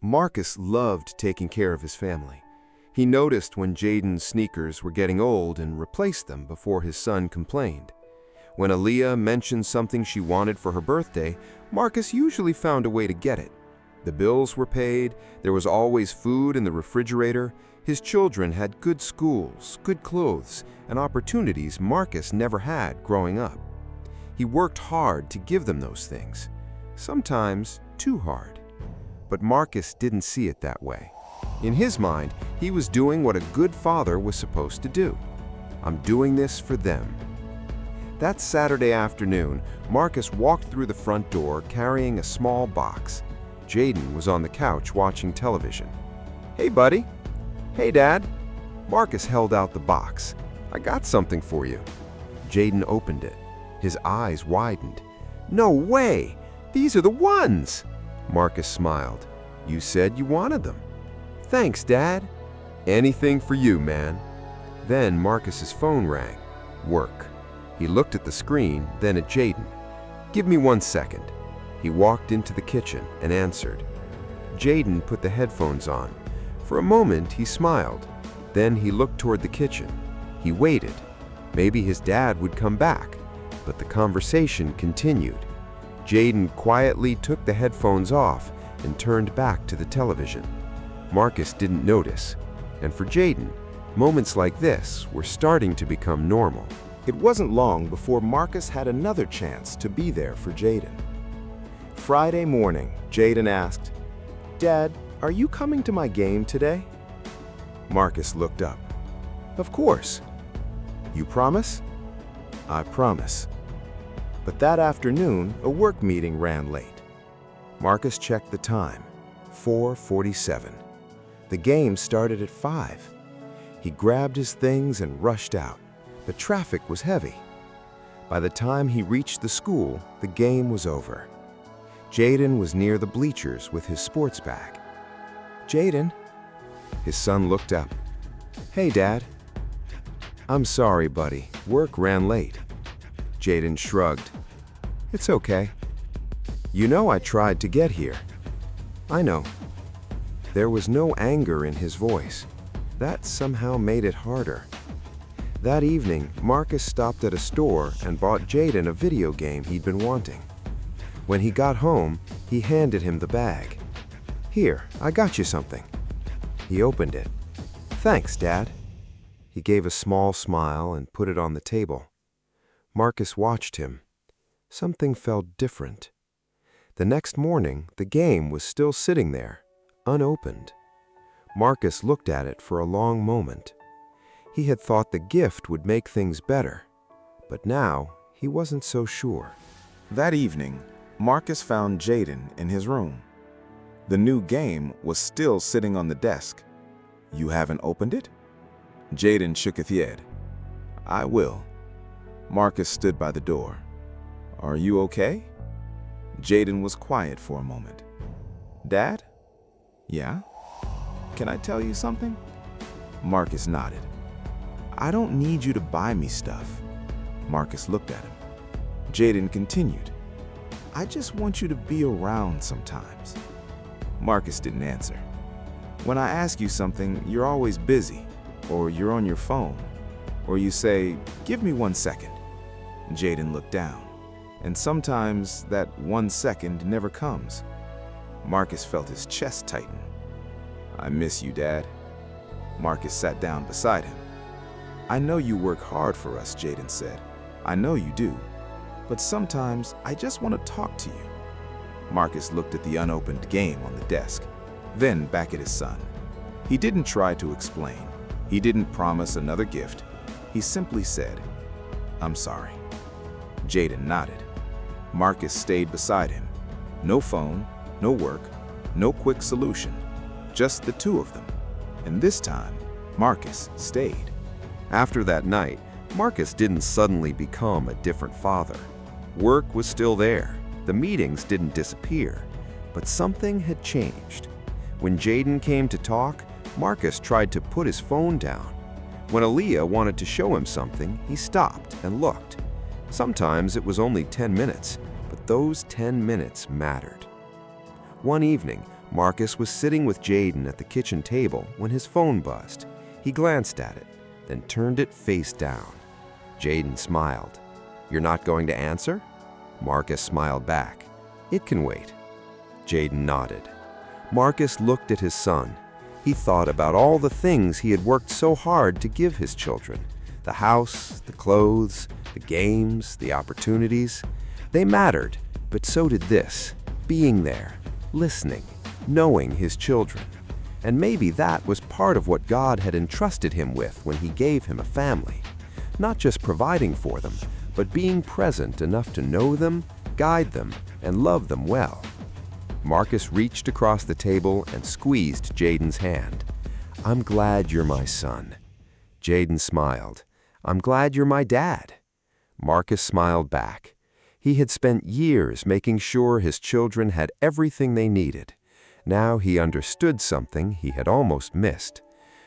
Marcus loved taking care of his family. He noticed when Jayden's sneakers were getting old and replaced them before his son complained. When Aaliyah mentioned something she wanted for her birthday, Marcus usually found a way to get it. The bills were paid, there was always food in the refrigerator, his children had good schools, good clothes, and opportunities Marcus never had growing up. He worked hard to give them those things, sometimes too hard. But Marcus didn't see it that way. In his mind, he was doing what a good father was supposed to do. I'm doing this for them. That Saturday afternoon, Marcus walked through the front door carrying a small box. Jayden was on the couch watching television. "Hey, buddy." "Hey, Dad." Marcus held out the box. "I got something for you." Jayden opened it. His eyes widened. "No way! These are the ones!" Marcus smiled. "You said you wanted them." "Thanks, Dad." "Anything for you, man." Then Marcus's phone rang. Work. He looked at the screen, then at Jayden. "Give me 1 second." He walked into the kitchen and answered. Jayden put the headphones on. For a moment, he smiled. Then he looked toward the kitchen. He waited. Maybe his dad would come back. But the conversation continued. Jayden quietly took the headphones off and turned back to the television. Marcus didn't notice. And for Jayden, moments like this were starting to become normal. It wasn't long before Marcus had another chance to be there for Jayden. Friday morning, Jayden asked, "Dad, are you coming to my game today?" Marcus looked up. "Of course." "You promise?" "I promise." But that afternoon, a work meeting ran late. Marcus checked the time, 4:47. The game started at 5. He grabbed his things and rushed out, but traffic was heavy. By the time he reached the school, the game was over. Jayden was near the bleachers with his sports bag. "Jayden?" His son looked up. "Hey, Dad." "I'm sorry, buddy. Work ran late." Jayden shrugged. "It's okay. You know I tried to get here." "I know." There was no anger in his voice. That somehow made it harder. That evening, Marcus stopped at a store and bought Jayden a video game he'd been wanting. When he got home, he handed him the bag. "Here, I got you something." He opened it. "Thanks, Dad." He gave a small smile and put it on the table. Marcus watched him. Something felt different. The next morning, the game was still sitting there, unopened. Marcus looked at it for a long moment. He had thought the gift would make things better, but now he wasn't so sure. That evening, Marcus found Jayden in his room. The new game was still sitting on the desk. "You haven't opened it?" Jayden shook his head. "I will." Marcus stood by the door. "Are you okay?" Jayden was quiet for a moment. "Dad?" "Yeah?" "Can I tell you something?" Marcus nodded. "I don't need you to buy me stuff." Marcus looked at him. Jayden continued. "I just want you to be around sometimes." Marcus didn't answer. "When I ask you something, you're always busy, or you're on your phone, or you say, 'Give me 1 second.'" Jayden looked down, and sometimes that 1 second never comes. Marcus felt his chest tighten. "I miss you, Dad." Marcus sat down beside him. "I know you work hard for us," Jayden said. "I know you do. But sometimes I just want to talk to you." Marcus looked at the unopened game on the desk, then back at his son. He didn't try to explain. He didn't promise another gift. He simply said, "I'm sorry." Jayden nodded. Marcus stayed beside him. No phone, no work, no quick solution. Just the two of them. And this time, Marcus stayed. After that night, Marcus didn't suddenly become a different father. Work was still there. The meetings didn't disappear. But something had changed. When Jayden came to talk, Marcus tried to put his phone down. When Aaliyah wanted to show him something, he stopped and looked. Sometimes it was only 10 minutes, but those 10 minutes mattered. One evening, Marcus was sitting with Jayden at the kitchen table when his phone buzzed. He glanced at it, then turned it face down. Jayden smiled. "You're not going to answer?" Marcus smiled back. "It can wait." Jayden nodded. Marcus looked at his son. He thought about all the things he had worked so hard to give his children. The house, the clothes, the games, the opportunities. They mattered, but so did this, being there, listening, knowing his children. And maybe that was part of what God had entrusted him with when he gave him a family. Not just providing for them, but being present enough to know them, guide them, and love them well. Marcus reached across the table and squeezed Jayden's hand. "I'm glad you're my son." Jayden smiled. "I'm glad you're my dad." Marcus smiled back. He had spent years making sure his children had everything they needed. Now he understood something he had almost missed.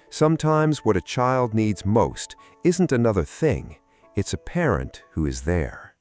Sometimes what a child needs most isn't another thing, it's a parent who is there.